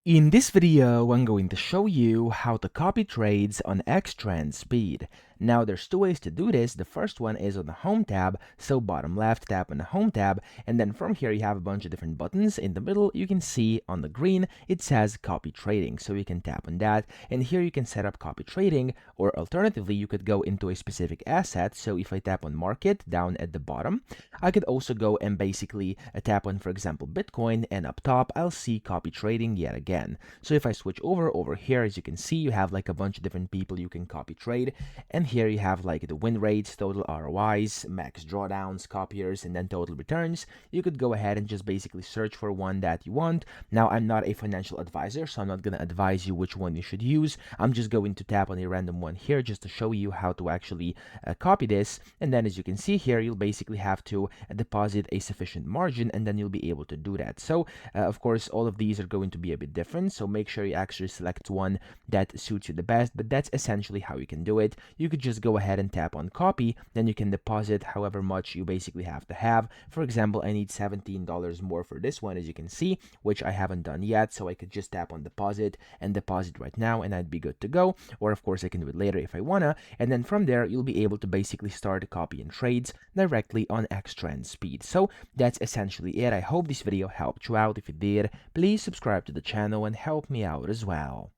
In this video, I'm going to show you how to copy trades on XTrend Speed. Now, there's two ways to do this. The first one is on the Home tab, so bottom left, tap on the Home tab, and then from here you have a bunch of different buttons. In the middle, you can see on the green, it says Copy Trading, so you can tap on that, and here you can set up copy trading, or alternatively, you could go into a specific asset. So if I tap on Market down at the bottom, I could also go and basically tap on, for example, Bitcoin, and up top, I'll see Copy Trading yet again. So if I switch over here, as you can see, you have like a bunch of different people you can copy trade, and here you have like the win rates, total ROIs, max drawdowns, copiers, and then total returns. You could go ahead and just basically search for one that you want. Now, I'm not a financial advisor, so I'm not going to advise you which one you should use. I'm just going to tap on a random one here just to show you how to actually copy this. And then as you can see here, you'll basically have to deposit a sufficient margin, and then you'll be able to do that. So of course, all of these are going to be a bit different, so make sure you actually select one that suits you the best, but that's essentially how you can do it. You could just go ahead and tap on copy, then you can deposit however much you basically have to have. For example, I need $17 more for this one, as you can see, which I haven't done yet, so I could just tap on deposit and deposit right now, and I'd be good to go. Or of course, I can do it later if I wanna, and then from there, you'll be able to basically start copying trades directly on XTrend Speed. So that's essentially it. I hope this video helped you out. If it did, please subscribe to the channel and help me out as well.